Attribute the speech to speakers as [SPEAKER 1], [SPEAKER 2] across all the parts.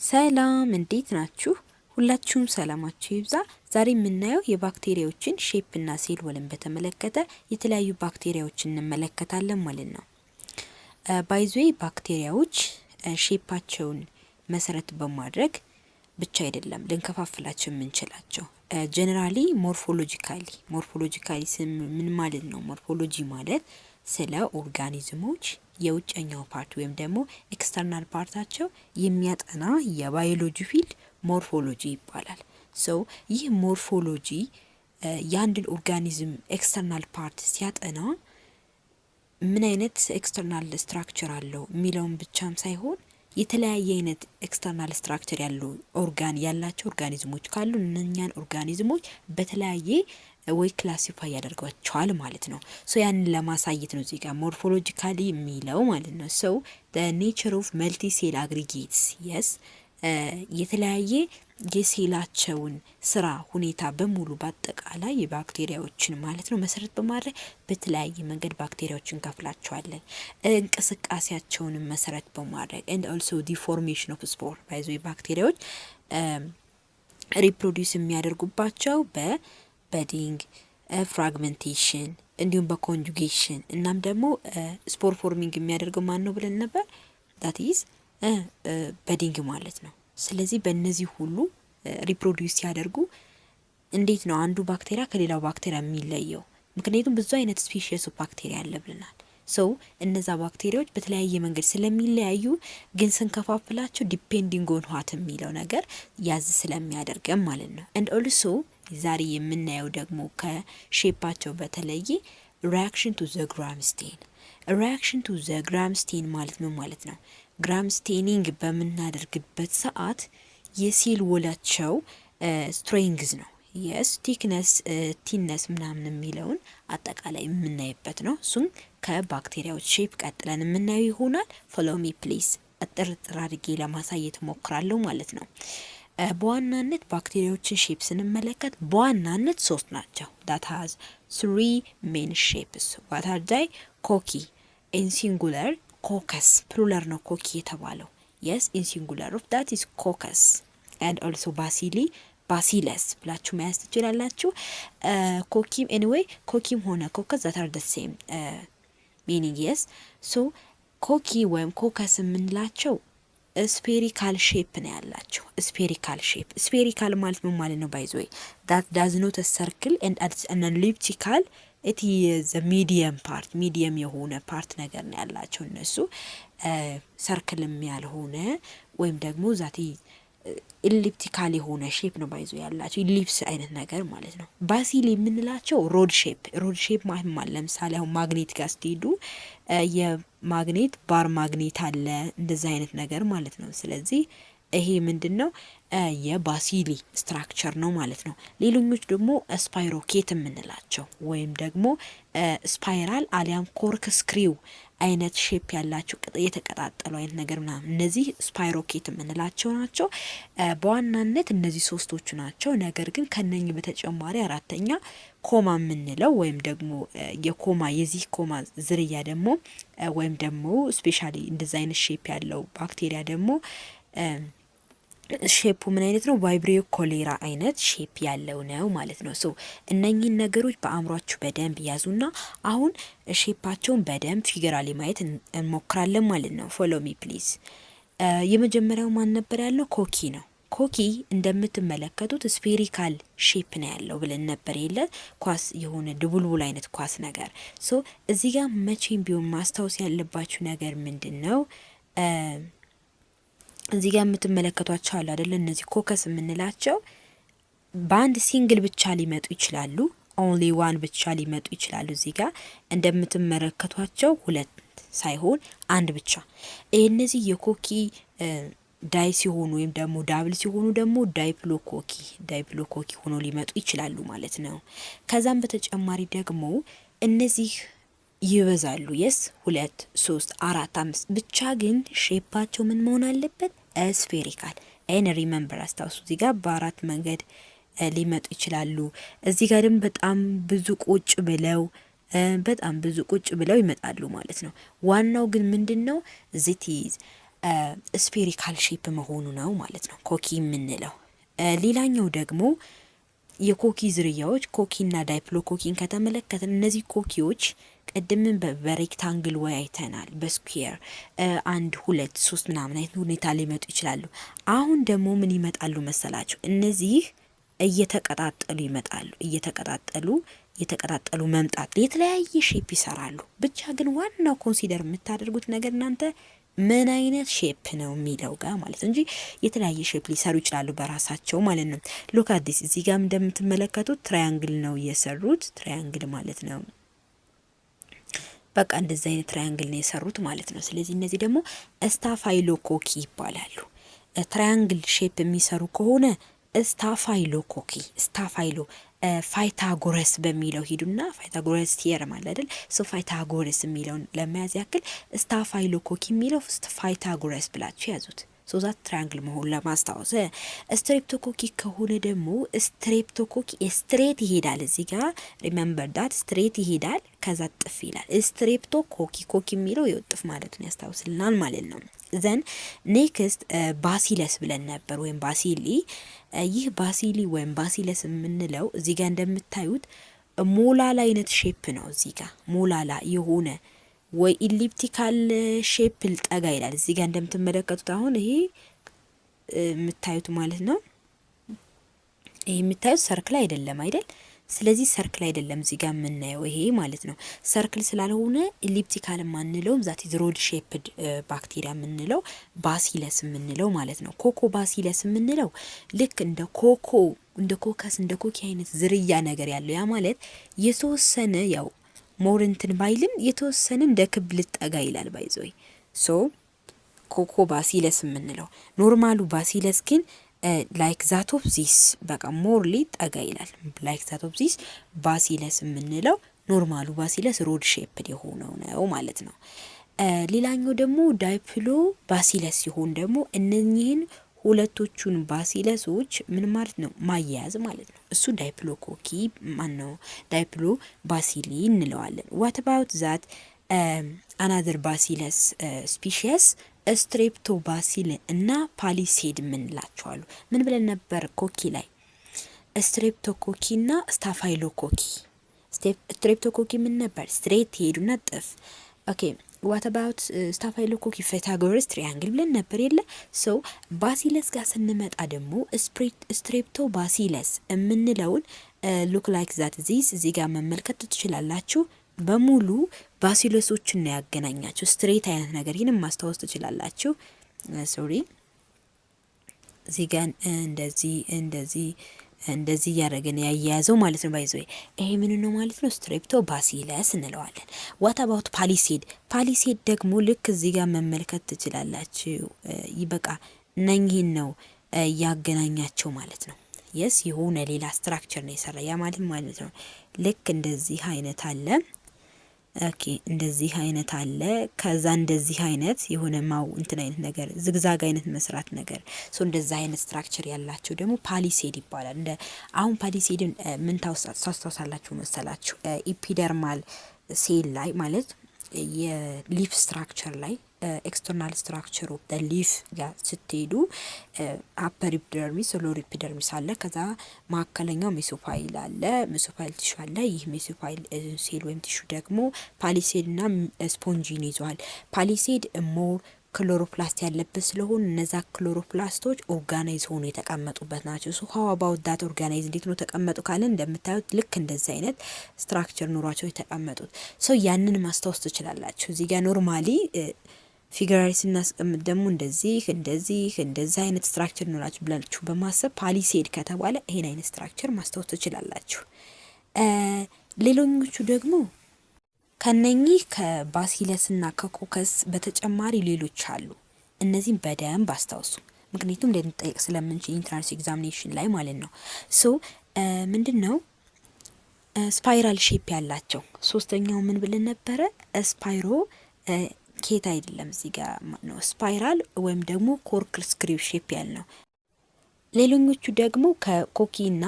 [SPEAKER 1] ሰላም እንዴት ናችሁ? ሁላችሁም ሰላማችሁ ይብዛ። ዛሬ የምናየው የባክቴሪያዎችን ሼፕ እና ሴል ወልን በተመለከተ የተለያዩ ባክቴሪያዎችን እንመለከታለን ማለት ነው። ባይዞይ ባክቴሪያዎች ሼፓቸውን መሰረት በማድረግ ብቻ አይደለም ልንከፋፍላቸው የምንችላቸው። ጀነራሊ ሞርፎሎጂካሊ ምን ማለት ነው? ሞርፎሎጂ ማለት ስለ ኦርጋኒዝሞች የውጨኛው ፓርት ወይም ደግሞ ኤክስተርናል ፓርታቸው የሚያጠና የባዮሎጂ ፊልድ ሞርፎሎጂ ይባላል። ይህ ሞርፎሎጂ የአንድን ኦርጋኒዝም ኤክስተርናል ፓርት ሲያጠና ምን አይነት ኤክስተርናል ስትራክቸር አለው የሚለውን ብቻም ሳይሆን የተለያየ አይነት ኤክስተርናል ስትራክቸር ያላቸው ኦርጋኒዝሞች ካሉ እነኛን ኦርጋኒዝሞች በተለያየ ወይ ክላሲፋይ ያደርጓቸዋል ማለት ነው። ያንን ለማሳየት ነው እዚህ ጋር ሞርፎሎጂካሊ የሚለው ማለት ነው። the nature of multi cell aggregates የተለያየ የሴላቸውን ስራ ሁኔታ በሙሉ በአጠቃላይ የባክቴሪያዎችን ማለት ነው መሰረት በማድረግ በተለያየ መንገድ ባክቴሪያዎችን ከፍላቸዋለን። እንቅስቃሴያቸውን መሰረት በማድረግ and also the formation of spore ባይዞ ባክቴሪያዎች ሪፕሮዲዩስ የሚያደርጉባቸው በበዲንግ ፍራግመንቴሽን እንዲሁም በኮንጁጌሽን እናም ደግሞ ስፖር ፎርሚንግ የሚያደርገው ማን ነው ብለን ነበር? that is በዲንግ ማለት ነው። ስለዚህ በእነዚህ ሁሉ ሪፕሮዲዩስ ሲያደርጉ እንዴት ነው አንዱ ባክቴሪያ ከሌላው ባክቴሪያ የሚለየው? ምክንያቱም ብዙ አይነት ስፔሺስ ኦፍ ባክቴሪያ አለ ብለናል። እነዛ ባክቴሪያዎች በተለያየ መንገድ ስለሚለያዩ ግን ስንከፋፍላቸው ዲፔንዲንግ ኦን ዋት የሚለው ነገር ያዝ ስለሚያደርገን ማለት ነው። and also ዛሬ የምናየው ደግሞ ከሼፓቸው በተለየ reaction to the gram stain ማለት ምን ማለት ነው? ግራም ስቴኒንግ በምናደርግበት ሰዓት የሴል ወላቸው ስትሬንግዝ ነው ቲክነስ ቲነስ ምናምን የሚለውን አጠቃላይ የምናይበት ነው። እሱም ከባክቴሪያዎች ሼፕ ቀጥለን የምናየው ይሆናል። follow me please አጥርጥር አድርጌ ለማሳየት ሞክራለሁ ማለት ነው። በዋናነት ባክቴሪያዎችን ሼፕ ስንመለከት በዋናነት ሶስት ናቸው። that has three main shapes. what are they? ኮኪ in singular ኮከስ ፕሉራል ነው ኮኪ የተባለው in singular of that is coccus and also bacillus ብላችሁ መያዝ ትችላላችሁ። ኮኪም anyway ኮኪም ሆነ ኮከስ that are the same meaning ኮኪ ወይም ኮከስ የምንላቸው ስፔሪካል ሼፕ ነው ያላቸው። ስፔሪካል ማለት ምን ማለት ነው? by the way that does not a circle and an elliptical it is a medium የሆነ ፓርት ነገር ነው ያላቸው እነሱ ሰርክልም ያልሆነ ወይም ደግሞ ዛቲ ኤሊፕቲካል የሆነ ሼፕ ነው ባይዞ ያላቸው ኢሊፕስ አይነት ነገር ማለት ነው። ባሲሊ የምንላቸው ሮድ ሼፕ ማለት ለምሳሌ አሁን ማግኔት ጋር ስትሄዱ የማግኔት ባር ማግኔት አለ እንደዛ አይነት ነገር ማለት ነው። ስለዚህ ይሄ ምንድነው የባሲሊ ስትራክቸር ነው ማለት ነው። ሌሎኞች ደግሞ ስፓይሮኬት የምንላቸው ወይም ደግሞ ስፓይራል አሊያም ኮርክ ስክሪው አይነት ሼፕ ያላቸው የተቀጣጠሉ አይነት ነገር ምናምን እነዚህ ስፓይሮኬት የምንላቸው ናቸው። በዋናነት እነዚህ ሶስቶቹ ናቸው። ነገር ግን ከነኚህ በተጨማሪ አራተኛ ኮማ የምንለው ወይም ደግሞ የዚህ ኮማ ዝርያ ደግሞ ወይም ደግሞ ስፔሻሊ እንደዛ አይነት ሼፕ ያለው ባክቴሪያ ደግሞ ሼፑ ምን አይነት ነው? ቫይብሪዮ ኮሌራ አይነት ሼፕ ያለው ነው ማለት ነው። እነኚህን ነገሮች በአእምሯችሁ በደንብ ያዙና አሁን ሼፓቸውን በደንብ ፊገራሊ ማየት እንሞክራለን ማለት ነው። follow me please የመጀመሪያው ማን ነበር ያለው? ኮኪ ነው። ኮኪ እንደምትመለከቱት ስፔሪካል ሼፕ ነው ያለው ብለን ነበር የለ ኳስ የሆነ ድቡልቡል አይነት ኳስ ነገር። እዚህ ጋር መቼም ቢሆን ማስታወስ ያለባችሁ ነገር ምንድነው? እዚህ ጋር የምትመለከቷቸው አለ አይደል? እነዚህ ኮከስ የምንላቸው በአንድ ሲንግል ብቻ ሊመጡ ይችላሉ። only one ብቻ ሊመጡ ይችላሉ። እዚህ ጋር እንደምትመለከቷቸው ሁለት ሳይሆን አንድ ብቻ። እነዚህ የኮኪ ዳይ ሲሆኑ ወይም ደግሞ ዳብል ሲሆኑ ደግሞ ዳይፕሎኮኪ ሆኖ ሊመጡ ይችላሉ ማለት ነው። ከዛም በተጨማሪ ደግሞ እነዚህ ይበዛሉ። 2 3 4 5 ብቻ ግን ሼፓቸው ምን መሆን አለበት? ስፌሪካል ሪመምበር አስታውሱ። እዚህ ጋር በአራት መንገድ ሊመጡ ይችላሉ። እዚህ ጋር ደግሞ በጣም ብዙ ቁጭ ብለው ይመጣሉ ማለት ነው። ዋናው ግን ምንድነው? ስፌሪካል ሼፕ መሆኑ ነው ማለት ነው ኮኪ የምንለው። ሌላኛው ደግሞ የኮኪ ዝርያዎች ኮኪና ዳይፕሎ ኮኪን ከተመለከትን እነዚህ ኮኪዎች ቅድምን በሬክታንግል ወይ አይተናል። በስኩዌር 1 2 3 ምናምን አይነት ሁኔታ ሊመጡ ይችላሉ። አሁን ደግሞ ምን ይመጣሉ መሰላችሁ? እነዚህ እየተቀጣጠሉ ይመጣሉ። እየተቀጣጠሉ መምጣት የተለያየ ሼፕ ይሰራሉ። ብቻ ግን ዋናው ኮንሲደር የምታደርጉት ነገር እናንተ ምን አይነት ሼፕ ነው የሚለው ጋር ማለት እንጂ የተለያየ ሼፕ ሊሰሩ ይችላሉ በራሳቸው ማለት ነው። ሉክ አት ዲስ እዚህ ጋር እንደምትመለከቱት ትራያንግል ነው የሰሩት። ትራያንግል ማለት ነው በቃ እንደዚህ አይነት ትራያንግል ነው የሰሩት ማለት ነው። ስለዚህ እነዚህ ደግሞ ስታፋይሎ ኮኪ ይባላሉ። ትራያንግል ሼፕ የሚሰሩ ከሆነ ስታፋይሎ ኮኪ ስታፋይሎ ፋይታጎረስ በሚለው ሂዱና ፋይታጎረስ ቲየረም አለ አይደል? ሶ ፋይታጎረስ የሚለውን ለመያዝ ያክል ስታፋይሎ ኮኪ የሚለው ፋይታጎረስ ብላችሁ ያዙት። ሶ ዛት ትራያንግል መሆን ለማስታወስ። ስትሬፕቶኮኪ ከሆነ ደግሞ ስትሬፕቶኮኪ ስትሬት ይሄዳል። እዚህ ጋር ሪሜምበር ዳት ስትሬት ይሄዳል፣ ከዛ ጥፍ ይላል። ስትሬፕቶኮኪ ኮኪ የሚለው የውጥፍ ማለት ነው፣ ያስታውስልናል ማለት ነው። ዘን ኔክስት ባሲለስ ብለን ነበር ወይም ባሲሊ። ይህ ባሲሊ ወይም ባሲለስ የምንለው እዚህ ጋር እንደምታዩት ሞላላ አይነት ሼፕ ነው። እዚህ ጋር ሞላላ የሆነ ወይ ኢሊፕቲካል ሼፕ ልጠጋ ይላል። እዚህ ጋር እንደምትመለከቱት አሁን ይሄ የምታዩት ማለት ነው። ይሄ የምታዩት ሰርክል አይደለም አይደል? ስለዚህ ሰርክል አይደለም እዚህ ጋር የምናየው ይሄ ማለት ነው። ሰርክል ስላልሆነ ኢሊፕቲካል የማንለውም ዛት ኢዝ ሮድ ሼፕድ ባክቴሪያ የምንለው ባሲለስ የምንለው ማለት ነው። ኮኮ ባሲለስ የምንለው ልክ እንደ ኮኮ እንደ ኮከስ እንደ ኮኪ አይነት ዝርያ ነገር ያለው ያ ማለት የተወሰነ ያው ሞርንትን ባይልም የተወሰነ እንደ ክብ ልጠጋ ይላል ባይዞይ ሶ ኮኮ ባሲለስ የምንለው ኖርማሉ ባሲለስ ግን ላይክ ዛት ኦፍ ዚስ በቃ ሞርሊ ጠጋ ይላል። ላይክ ዛት ኦፍ ዚስ ባሲለስ የምንለው ኖርማሉ ባሲለስ ሮድ ሼፕድ የሆነው ነው ማለት ነው። ሌላኛው ደግሞ ዳይፕሎ ባሲለስ ሲሆን ደግሞ እነኚህን ሁለቶቹን ባሲለሶች ምን ማለት ነው ማያያዝ ማለት ነው። እሱ ዳይፕሎ ኮኪ ማን ነው ዳይፕሎ ባሲሊ እንለዋለን። ዋት አባውት ዛት አናዘር ባሲለስ ስፒሺስ ስትሬፕቶ ባሲል እና ፓሊሴድ የምንላቸዋሉ። ምን ብለን ነበር ኮኪ ላይ? ስትሬፕቶ ኮኪ እና ስታፋይሎ ኮኪ። ስትሬፕቶ ኮኪ ምን ነበር? ስትሬት ሄዱና ጥፍ። ኦኬ ዋት አባውት ስታፋይሎ ኮኪ ፋይታጎረስ ትሪያንግል ብለን ነበር የለ። ሶ ባሲለስ ጋር ስንመጣ ደግሞ ስትሬፕቶ ባሲለስ የምንለውን ሉክ ላይክ ዛት ዚስ እዚህ ጋር መመልከት ትችላላችሁ። በሙሉ ባሲለሶችን ነው ያገናኛቸው። ስትሬት አይነት ነገር ይህንም ማስታወስ ትችላላችሁ። ሶሪ እዚህ ጋር እንደዚህ እያደረገን ያያያዘው ማለት ነው። ባይዘው ይሄ ምን ነው ማለት ነው? ስትሬፕቶ ባሲለስ እንለዋለን። ዋት አባውት ፓሊሴድ? ፓሊሴድ ደግሞ ልክ እዚህ ጋር መመልከት ትችላላችሁ። ይበቃ እነኚህን ነው ያገናኛቸው ማለት ነው። የስ የሆነ ሌላ ስትራክቸር ነው የሰራ ያ ማለት ነው። ልክ እንደዚህ አይነት አለ። ኦኬ እንደዚህ አይነት አለ። ከዛ እንደዚህ አይነት የሆነ ማው እንትን አይነት ነገር ዝግዛግ አይነት መስራት ነገር ሶ እንደዛ አይነት ስትራክቸር ያላቸው ደግሞ ፓሊሴድ ይባላል። እንደ አሁን ፓሊሴድን ምን ታውሳላችሁ መሰላችሁ? ኢፒደርማል ሴል ላይ ማለት የሊፍ ስትራክቸር ላይ ኤክስተርናል ስትራክቸር ኦፍ ዘ ሊፍ ጋር ስትሄዱ አፐር ኢፒደርሚስ ሎወር ኢፒደርሚስ አለ። ከዛ ማዕከለኛው ሜሶፋይል አለ፣ ሜሶፋይል ቲሹ አለ። ይህ ሜሶፋይል ሴል ወይም ቲሹ ደግሞ ፓሊሴድ እና ስፖንጂን ይዟል። ፓሊሴድ ሞር ክሎሮፕላስት ያለበት ስለሆነ እነዛ ክሎሮፕላስቶች ኦርጋናይዝ ሆኖ የተቀመጡበት ናቸው። ሶ ሃው አባውት ዳት ኦርጋናይዝ እንዴት ነው ተቀመጡ ካለን እንደምታዩት ልክ እንደዚህ አይነት ስትራክቸር ኖሯቸው የተቀመጡት። ሶ ያንን ማስታወስ ትችላላችሁ። እዚህ ጋር ኖርማሊ ፊገራሪ ስናስቀምጥ ደግሞ እንደዚህ አይነት ስትራክቸር ኖራችሁ ብላችሁ በማሰብ ፓሊሴድ ከተባለ ይሄን አይነት ስትራክቸር ማስታወስ ትችላላችሁ። ሌሎኞቹ ደግሞ ከነኚህ ከባሲለስ እና ከኮከስ በተጨማሪ ሌሎች አሉ። እነዚህም በደንብ አስታውሱ፣ ምክንያቱም ልንጠይቅ ስለምንችል ኢንትራንስ ኤግዛሚኔሽን ላይ ማለት ነው። ሶ ምንድነው ስፓይራል ሼፕ ያላቸው። ሶስተኛው ምን ብለን ነበረ? ስፓይሮ ኬት አይደለም እዚህ ጋር ነው ስፓይራል ወይም ደግሞ ኮርክል ስክሪው ሼፕ ያልነው። ሌሎኞቹ ደግሞ ከኮኪና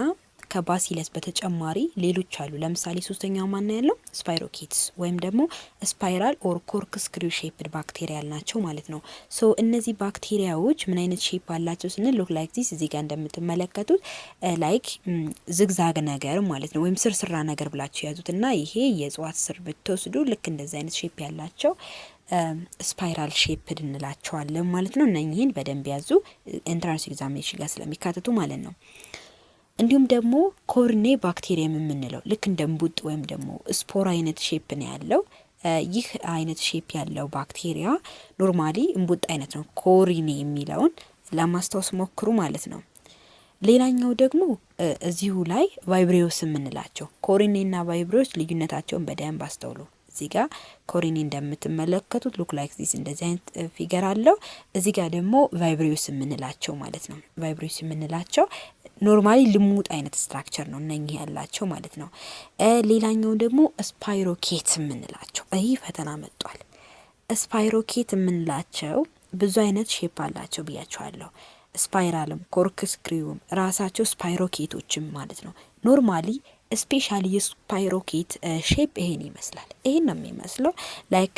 [SPEAKER 1] ከባሲለስ በተጨማሪ ሌሎች አሉ። ለምሳሌ ሶስተኛው ማን ያለው ስፓይሮኬትስ ወይም ደግሞ ስፓይራል ኦር ኮርክስክሪው ሼፕድ ባክቴሪያ ናቸው ማለት ነው። ሶ እነዚህ ባክቴሪያዎች ምን አይነት ሼፕ አላቸው ስንል ሉክ ላይክ ዚስ እዚህ ጋር እንደምትመለከቱት ላይክ ዝግዛግ ነገር ማለት ነው፣ ወይም ስርስራ ነገር ብላችሁ ያዙት እና ይሄ የእጽዋት ስር ብትወስዱ ልክ እንደዚህ አይነት ሼፕ ያላቸው ስፓይራል ሼፕድ እንላቸዋለን ማለት ነው። እነኚህን በደንብ ያዙ ኢንትራንስ ኤግዛሚኔሽን ጋር ስለሚካተቱ ማለት ነው። እንዲሁም ደግሞ ኮርኔ ባክቴሪየም የምንለው ልክ እንደ እምቡጥ ወይም ደግሞ ስፖር አይነት ሼፕ ነው ያለው። ይህ አይነት ሼፕ ያለው ባክቴሪያ ኖርማሊ እምቡጥ አይነት ነው። ኮሪኔ የሚለውን ለማስታወስ ሞክሩ ማለት ነው። ሌላኛው ደግሞ እዚሁ ላይ ቫይብሪዮስ የምንላቸው ኮሪኔና ቫይብሪዮስ ልዩነታቸውን በደንብ አስተውሉ። እዚህ ጋር ኮሪኒ እንደምትመለከቱት ሉክ ላይክ ዚስ እንደዚህ አይነት ፊገር አለው። እዚህ ጋር ደግሞ ቫይብሪዮስ የምንላቸው ማለት ነው። ቫይብሪዮስ የምንላቸው ኖርማሊ ልሙጥ አይነት ስትራክቸር ነው እነኚህ ያላቸው ማለት ነው። ሌላኛው ደግሞ ስፓይሮኬት የምንላቸው ይህ ፈተና መጥቷል። ስፓይሮኬት የምንላቸው ብዙ አይነት ሼፕ አላቸው ብያቸዋለሁ። ስፓይራልም ኮርክስክሪውም ራሳቸው ስፓይሮኬቶችም ማለት ነው። ኖርማሊ ስፔሻሊ የስፓይሮኬት ሼፕ ይሄን ይመስላል። ይሄን ነው የሚመስለው ላይክ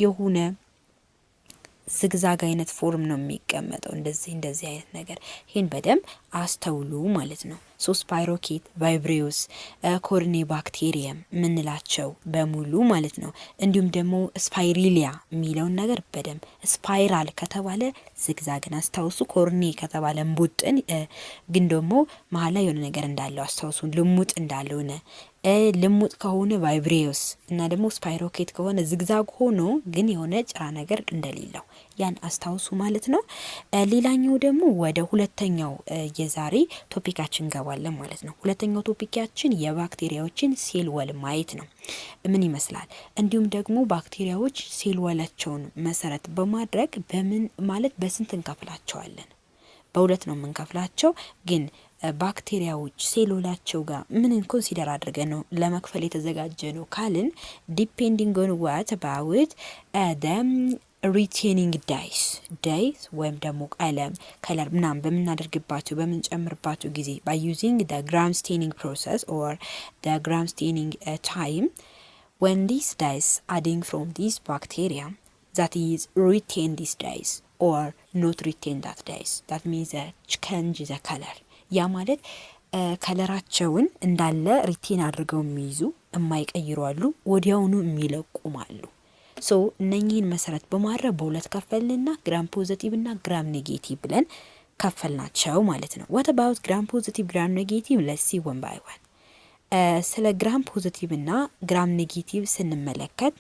[SPEAKER 1] የሆነ ዝግዛግ አይነት ፎርም ነው የሚቀመጠው እንደዚህ አይነት ነገር። ይሄን በደንብ አስተውሉ ማለት ነው። ሶ ስፓይሮኬት፣ ቫይብሪዮስ፣ ኮርኔ ባክቴሪየም ምንላቸው በሙሉ ማለት ነው። እንዲሁም ደግሞ ስፓይሪሊያ የሚለውን ነገር በደንብ ስፓይራል ከተባለ ዝግዛግን አስታውሱ። ኮርኔ ከተባለ እምቡጥን ግን ደግሞ መሀል ላይ የሆነ ነገር እንዳለው አስታውሱ። ልሙጥ እንዳልሆነ ልሙጥ ከሆነ ቫይብሪዮስ እና ደግሞ ስፓይሮኬት ከሆነ ዝግዛግ ሆኖ ግን የሆነ ጭራ ነገር እንደሌለው ያን አስታውሱ ማለት ነው። ሌላኛው ደግሞ ወደ ሁለተኛው የዛሬ ቶፒካችን እንገባለን ማለት ነው። ሁለተኛው ቶፒካችን የባክቴሪያዎችን ሴል ወል ማየት ነው። ምን ይመስላል? እንዲሁም ደግሞ ባክቴሪያዎች ሴል ወላቸውን መሰረት በማድረግ በምን ማለት በስንት እንከፍላቸዋለን? በሁለት ነው የምንከፍላቸው። ግን ባክቴሪያዎች ሴሎላቸው ጋር ምን ኮንሲደር አድርገን ነው ለመክፈል የተዘጋጀ ነው ካልን ዲፔንዲንግ ኦን ዋት አባውት ሪቴኒንግ ዳይስ ወይም ደግሞ ቀለም ከለር ምናምን በምናደርግባቸው በምንጨምርባቸው ጊዜ by using the gram staining process or the gram staining time when these dyes adding from these bacteria that is retain these dyes or not retain that dyes that means change the color ያ ማለት ከለራቸውን እንዳለ ሪቴን አድርገው የሚይዙ የማይቀይሩ አሉ፣ ወዲያውኑ የሚለቁም አሉ። ሶ እነኚህን መሰረት በማድረግ በሁለት ከፈልንና ግራም ፖዚቲቭ እና ግራም ኔጌቲቭ ብለን ከፈልናቸው ማለት ነው። what about ግራም ፖዚቲቭ ግራም ኔጌቲቭ let's see one by one። ስለ ግራም ፖዚቲቭ እና ግራም ኔጌቲቭ ስንመለከት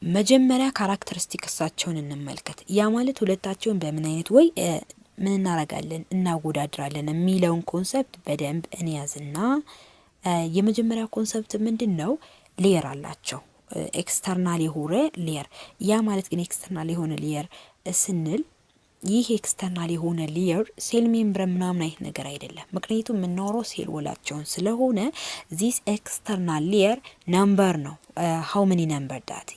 [SPEAKER 1] መጀመሪያ ካራክተሪስቲክሳቸውን እንመልከት። ያ ማለት ሁለታቸውን በምን አይነት ወይ ምን እናረጋለን እናወዳድራለን የሚለውን ኮንሰፕት በደንብ እንያዝና የመጀመሪያው ኮንሰፕት ምንድነው? ሌየር አላቸው። ኤክስተርናል የሆነ ሌየር። ያ ማለት ግን ኤክስተርናል የሆነ ሌየር ስንል ይህ ኤክስተርናል የሆነ ሌየር ሴል ሜምብረን ምናምን አይነት ነገር አይደለም። ምክንያቱም የምናወራው ሴል ወላቸውን ስለሆነ ዚስ ኤክስተርናል ሌየር ነምበር ነው። how many number that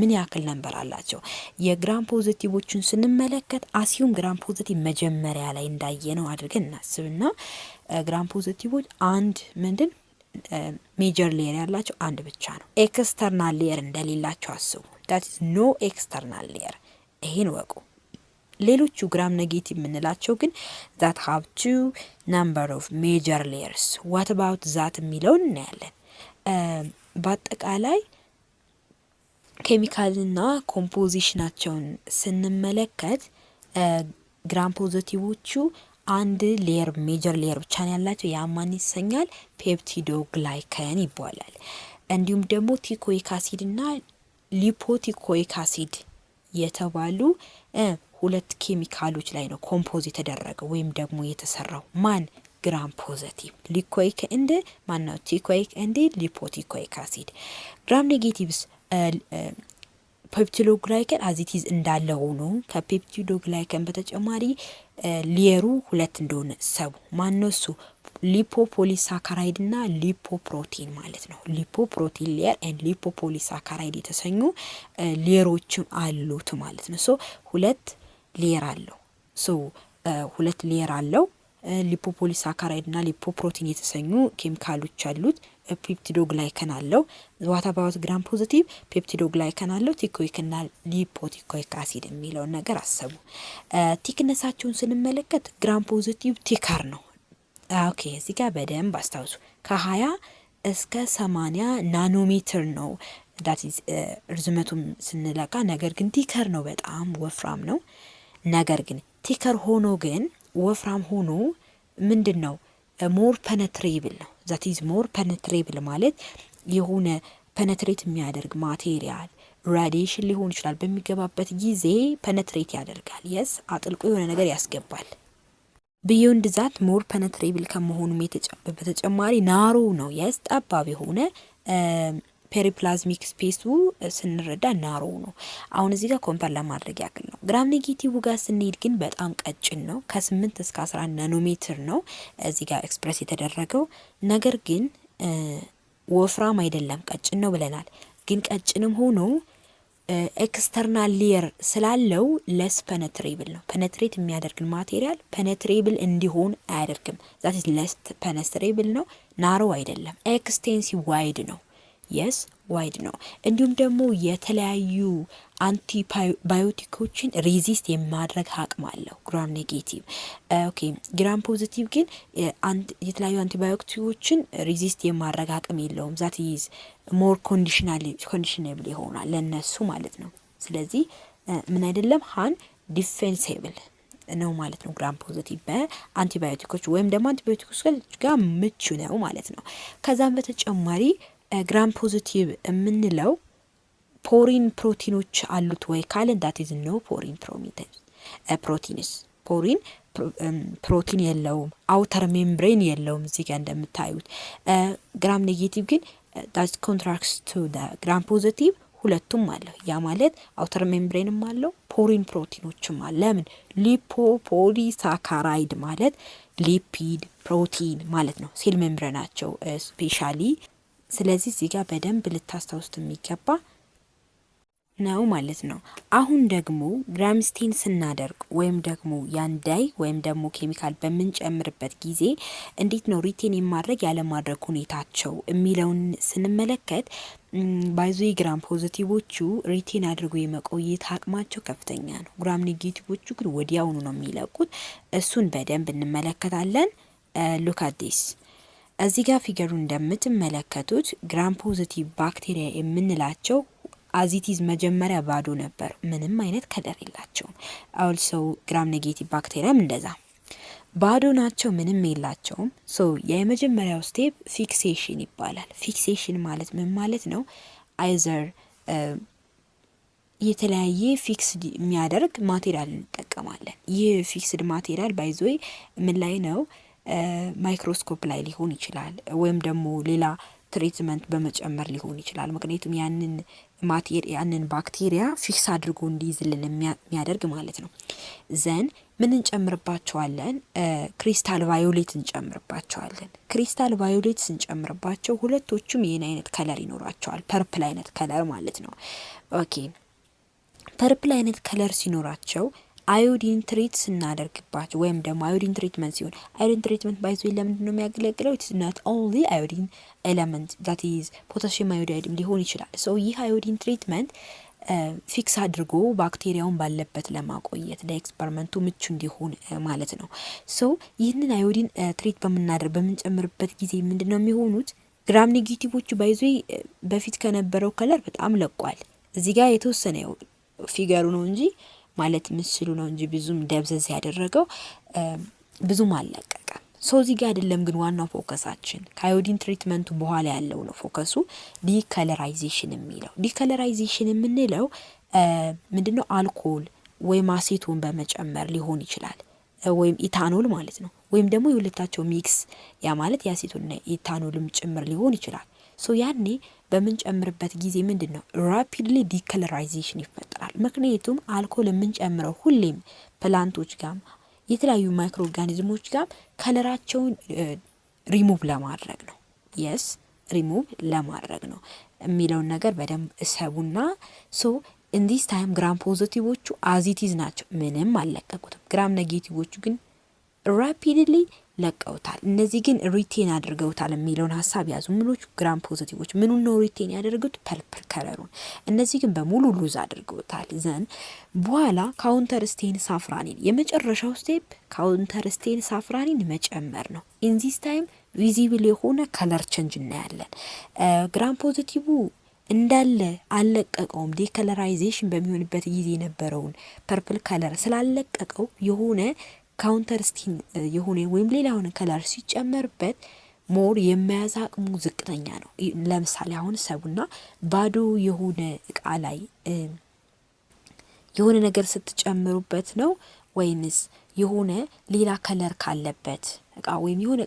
[SPEAKER 1] ምን ያክል ነምበር አላቸው። የግራም ፖዚቲቮችን ስንመለከት አሲዩም ግራም ፖዚቲቭ መጀመሪያ ላይ እንዳየነው አድርገን እናስብና ግራም ፖዚቲቮች አንድ ምንድን ሜጀር ሌየር ያላቸው አንድ ብቻ ነው። ኤክስተርናል ሌየር እንደሌላቸው አስቡ። that is no external layer። ይሄን ወቁ። ሌሎቹ ግራም ኔጌቲቭ የምንላቸው ግን that have two number of major layers what about that የሚለውን እናያለን። በአጠቃላይ ኬሚካልና ኮምፖዚሽናቸውን ስንመለከት ግራም ፖዚቲቮቹ አንድ ሌየር ሜጀር ሌየር ብቻ ነው ያላቸው። ያማን ይሰኛል ፔፕቲዶግላይከን ይባላል። እንዲሁም ደግሞ ቲኮይክ አሲድ እና ሊፖቲኮይክ አሲድ የተባሉ ሁለት ኬሚካሎች ላይ ነው ኮምፖዝ የተደረገው ወይም ደግሞ የተሰራው። ማን? ግራም ፖዚቲቭ ሊኮይክ እንደ ማናው ቲኮይክ እንደ ሊፖቲኮይክ አሲድ። ግራም ኔጌቲቭስ ፔፕቲዶግላይከን አዚቲዝ እንዳለ ሆኖ ከፔፕቲዶግላይከን በተጨማሪ ሌየሩ ሁለት እንደሆነ ሰቡ። ማነው እሱ? ሊፖፖሊሳካራይድ እና ሊፖፕሮቲን ማለት ነው። ሊፖፕሮቲን ሌየር ኤንድ ሊፖፖሊሳካራይድ የተሰኙ ሌየሮችም አሉት ማለት ነው። ሶ ሁለት ሌየር አለው። ሶ ሁለት ሌየር አለው ሊፖፖሊሳካራይድ እና ሊፖፕሮቲን የተሰኙ ኬሚካሎች አሉት። ፔፕቲዶግላይከን አለው። ዋት አባውት ግራም ፖዚቲቭ? ፔፕቲዶግላይከን አለው፣ ቲኮይክ እና ሊፖቲኮይክ አሲድ የሚለውን ነገር አሰቡ። ቲክነሳቸውን ስንመለከት ግራም ፖዚቲቭ ቲከር ነው። ኦኬ እዚህ ጋር በደንብ አስታውሱ። ከ20 እስከ 80 ናኖሜትር ነው ዳት ኢዝ ርዝመቱም ስንለካ። ነገር ግን ቲከር ነው፣ በጣም ወፍራም ነው። ነገር ግን ቲከር ሆኖ ግን ወፍራም ሆኖ ምንድን ነው ሞር ፐነትሬብል ነው። ዛት ኢዝ ሞር ፐነትሬብል ማለት የሆነ ፐነትሬት የሚያደርግ ማቴሪያል ራዲዬሽን ሊሆን ይችላል፣ በሚገባበት ጊዜ ፐነትሬት ያደርጋል። የስ አጥልቆ የሆነ ነገር ያስገባል። ቢዮንድ ዛት ሞር ፐነትሬብል ከመሆኑ በተጨማሪ ናሮ ነው። የስ ጠባብ የሆነ ፔሪፕላዝሚክ ስፔሱ ስንረዳ ናሮ ነው። አሁን እዚህ ጋር ኮምፐር ለማድረግ ያክል ነው። ግራም ኔጌቲቭ ጋር ስንሄድ ግን በጣም ቀጭን ነው። ከ8 እስከ 11 ናኖሜትር ነው እዚህ ጋር ኤክስፕረስ የተደረገው። ነገር ግን ወፍራም አይደለም፣ ቀጭን ነው ብለናል። ግን ቀጭንም ሆኖ ኤክስተርናል ሌየር ስላለው ለስ ፐነትሬብል ነው። ፐነትሬት የሚያደርግን ማቴሪያል ፐነትሬብል እንዲሆን አያደርግም። ዛት ኢዝ ለስ ፐነትሬብል ነው። ናሮ አይደለም፣ ኤክስቴንሲቭ ዋይድ ነው። የስ ዋይድ ነው። እንዲሁም ደግሞ የተለያዩ አንቲባዮቲኮችን ሬዚስት የማድረግ አቅም አለው ግራም ኔጌቲቭ። ኦኬ ግራም ፖዚቲቭ ግን የተለያዩ አንቲባዮቲኮችን ሬዚስት የማድረግ አቅም የለውም። ዛት ኢዝ ሞር ኮንዲሽናብል ይሆናል ለነሱ ማለት ነው። ስለዚህ ምን አይደለም ሃን ዲፌንሲብል ነው ማለት ነው። ግራም ፖዚቲቭ በአንቲባዮቲኮች ወይም ደግሞ አንቲባዮቲኮች ጋር ምቹ ነው ማለት ነው። ከዛም በተጨማሪ ግራም ፖዚቲቭ የምንለው ፖሪን ፕሮቲኖች አሉት ወይ ካለን ዳት ኢዝ ኖ ፖሪን ፕሮቲንስ ፖሪን ፕሮቲን የለውም። አውተር ሜምብሬን የለውም እዚህ ጋር እንደምታዩት። ግራም ኔጌቲቭ ግን ዳት ኮንትራክትስ ቱ ግራም ፖዚቲቭ ሁለቱም አለው። ያ ማለት አውተር ሜምብሬንም አለው ፖሪን ፕሮቲኖችም አለ። ለምን ሊፖፖሊሳካራይድ ማለት ሊፒድ ፕሮቲን ማለት ነው። ሴል ሜምብሬናቸው ስፔሻሊ። ስለዚህ እዚህ ጋር በደንብ ልታስታውሱት የሚገባ ነው ማለት ነው። አሁን ደግሞ ግራምስቴን ስናደርግ ወይም ደግሞ ያንዳይ ወይም ደግሞ ኬሚካል በምንጨምርበት ጊዜ እንዴት ነው ሪቴን የማድረግ ያለማድረግ ሁኔታቸው የሚለውን ስንመለከት ባይዞ ግራም ፖዚቲቮቹ ሪቴን አድርጎ የመቆየት አቅማቸው ከፍተኛ ነው። ግራም ኔጌቲቮቹ ግን ወዲያውኑ ነው የሚለቁት። እሱን በደንብ እንመለከታለን። ሉክ አት ዲስ እዚህ ጋር ፊገሩ እንደምትመለከቱት ግራም ፖዚቲቭ ባክቴሪያ የምንላቸው አዚቲዝ መጀመሪያ ባዶ ነበር፣ ምንም አይነት ከለር የላቸውም። አልሶ ግራም ኔጌቲቭ ባክቴሪያም እንደዛ ባዶ ናቸው፣ ምንም የላቸውም። ሶ የመጀመሪያው ስቴፕ ፊክሴሽን ይባላል። ፊክሴሽን ማለት ምን ማለት ነው? አይዘር የተለያየ ፊክስድ የሚያደርግ ማቴሪያል እንጠቀማለን። ይህ ፊክስድ ማቴሪያል ባይዞይ ምን ላይ ነው? ማይክሮስኮፕ ላይ ሊሆን ይችላል፣ ወይም ደግሞ ሌላ ትሪትመንት በመጨመር ሊሆን ይችላል። ምክንያቱም ያንን ባክቴሪያ ፊክስ አድርጎ እንዲይዝልን የሚያደርግ ማለት ነው። ዘን ምን እንጨምርባቸዋለን? ክሪስታል ቫዮሌት እንጨምርባቸዋለን። ክሪስታል ቫዮሌት ስንጨምርባቸው ሁለቶቹም ይህን አይነት ከለር ይኖራቸዋል፣ ፐርፕል አይነት ከለር ማለት ነው። ኦኬ ፐርፕል አይነት ከለር ሲኖራቸው አዮዲን ትሪት ስናደርግባቸው ወይም ደግሞ አዮዲን ትሪትመንት ሲሆን አዮዲን ትሪትመንት ባይዞ ለምንድን ነው የሚያገለግለው? ኢትስ ናት ኦንሊ አዮዲን ኤለመንት ዛት ኢዝ ፖታሲየም አዮዳይድም ሊሆን ይችላል። ሶ ይህ አዮዲን ትሪትመንት ፊክስ አድርጎ ባክቴሪያውን ባለበት ለማቆየት ለኤክስፐሪመንቱ ምቹ እንዲሆን ማለት ነው። ሶ ይህንን አዮዲን ትሪት በምንጨምርበት ጊዜ ምንድን ነው የሚሆኑት? ግራም ኔጌቲቮቹ ባይዞ በፊት ከነበረው ከለር በጣም ለቋል። እዚህ ጋር የተወሰነ ፊገሩ ነው እንጂ ማለት ምስሉ ነው እንጂ ብዙም ደብዘዝ ያደረገው ብዙም አልለቀቀም። ሶ እዚህ ጋር አይደለም ግን ዋናው ፎከሳችን ከአዮዲን ትሪትመንቱ በኋላ ያለው ነው ፎከሱ። ዲከለራይዜሽን የሚለው ዲከለራይዜሽን የምንለው ምንድነው? አልኮል ወይም አሴቶን በመጨመር ሊሆን ይችላል፣ ወይም ኢታኖል ማለት ነው። ወይም ደግሞ የሁለታቸው ሚክስ፣ ያ ማለት የአሴቶንና ኢታኖልም ጭምር ሊሆን ይችላል። ሶ ያኔ በምንጨምርበት ጊዜ ምንድን ነው ራፒድሊ ዲከለራይዜሽን ይፈጠራል። ምክንያቱም አልኮል የምንጨምረው ሁሌም ፕላንቶች ጋር የተለያዩ ማይክሮ ኦርጋኒዝሞች ጋር ከለራቸውን ሪሙቭ ለማድረግ ነው። የስ ሪሙቭ ለማድረግ ነው የሚለውን ነገር በደንብ እሰቡና ሶ ኢንዲስ ታይም ግራም ፖዚቲቮቹ አዚቲዝ ናቸው፣ ምንም አልለቀቁትም። ግራም ኔጌቲቮቹ ግን ራፒድሊ ለቀውታል። እነዚህ ግን ሪቴን አድርገውታል የሚለውን ሀሳብ ያዙ። ምኖቹ ግራም ፖዚቲቮች ምኑን ነው ሪቴን ያደርጉት? ፐርፕል ከለሩን። እነዚህ ግን በሙሉ ሉዝ አድርገውታል። ዘን በኋላ ካውንተር ስቴን ሳፍራኒን የመጨረሻው ስቴፕ ካውንተር ስቴን ሳፍራኒን መጨመር ነው። ኢንዚስ ታይም ቪዚብል የሆነ ከለር ቼንጅ እናያለን። ግራም ፖዚቲቭ እንዳለ አለቀቀውም። ዲከለራይዜሽን በሚሆንበት ጊዜ የነበረውን ፐርፕል ከለር ስላለቀቀው የሆነ ካውንተር ስቲን የሆነ ወይም ሌላ የሆነ ከለር ሲጨመርበት ሞር የመያዝ አቅሙ ዝቅተኛ ነው። ለምሳሌ አሁን ሰቡና ባዶ የሆነ እቃ ላይ የሆነ ነገር ስትጨምሩበት ነው ወይንስ የሆነ ሌላ ከለር ካለበት እቃ ወይም የሆነ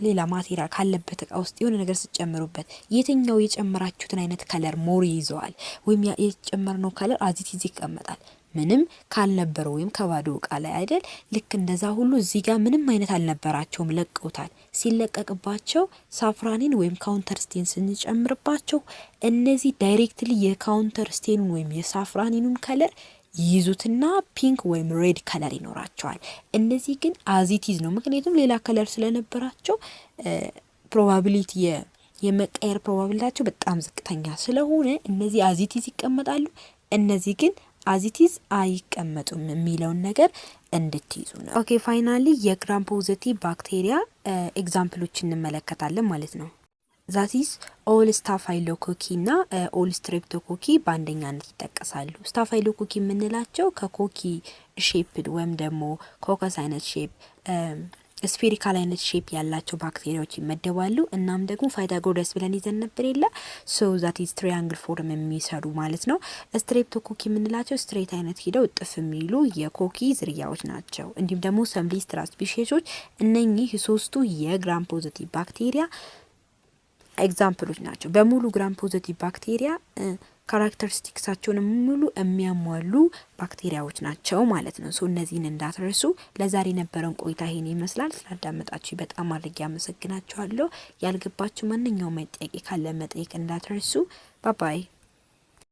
[SPEAKER 1] ሌላ ማቴሪያል ካለበት እቃ ውስጥ የሆነ ነገር ስትጨምሩበት የትኛው የጨመራችሁትን አይነት ከለር ሞር ይዘዋል ወይም የጨመርነው ከለር አዚቲዝ ይቀመጣል? ምንም ካልነበረው ወይም ከባዶ እቃ ላይ አይደል? ልክ እንደዛ ሁሉ እዚህ ጋር ምንም አይነት አልነበራቸውም፣ ለቀውታል። ሲለቀቅባቸው ሳፍራኒን ወይም ካውንተር ስቴን ስንጨምርባቸው እነዚህ ዳይሬክትሊ የካውንተር ስቴኑን ወይም የሳፍራኒኑን ከለር ይዙትና ፒንክ ወይም ሬድ ከለር ይኖራቸዋል። እነዚህ ግን አዚቲዝ ነው፣ ምክንያቱም ሌላ ከለር ስለነበራቸው ፕሮባቢሊቲ የመቀየር ፕሮባቢሊቲያቸው በጣም ዝቅተኛ ስለሆነ እነዚህ አዚቲዝ ይቀመጣሉ። እነዚህ ግን አዚቲዝ አይቀመጡም የሚለውን ነገር እንድትይዙ ነው። ኦኬ ፋይናሊ የግራም ፖዚቲቭ ባክቴሪያ ኤግዛምፕሎች እንመለከታለን ማለት ነው። ዛቲስ ኦል ስታፋይሎኮኪ እና ኦል ስትሬፕቶኮኪ በአንደኛነት ይጠቀሳሉ። ስታፋይሎኮኪ የምንላቸው ከኮኪ ሼፕድ ወይም ደግሞ ኮከስ አይነት ሼፕ ስፌሪካል አይነት ሼፕ ያላቸው ባክቴሪያዎች ይመደባሉ። እናም ደግሞ ፋይታጎረስ ብለን ይዘን ነበር የለ ሶ ዛት ኢዝ ትሪያንግል ፎርም የሚሰሩ ማለት ነው። ስትሬፕቶኮኪ የምንላቸው ስትሬት አይነት ሂደው እጥፍ የሚሉ የኮኪ ዝርያዎች ናቸው። እንዲሁም ደግሞ ሰምሊስትራ ስፒሺሶች እነኚህ ሶስቱ የግራም ፖዚቲቭ ባክቴሪያ ኤግዛምፕሎች ናቸው። በሙሉ ግራም ፖዚቲቭ ባክቴሪያ ካራክተሪስቲክሳቸውን ሙሉ የሚያሟሉ ባክቴሪያዎች ናቸው ማለት ነው። ሶ እነዚህን እንዳትረሱ። ለዛሬ የነበረን ቆይታ ይሄን ይመስላል። ስላዳመጣችሁ በጣም አድርጌ አመሰግናችኋለሁ። ያልገባችሁ ማንኛውም ጥያቄ ካለ መጠየቅ እንዳትረሱ። ባባይ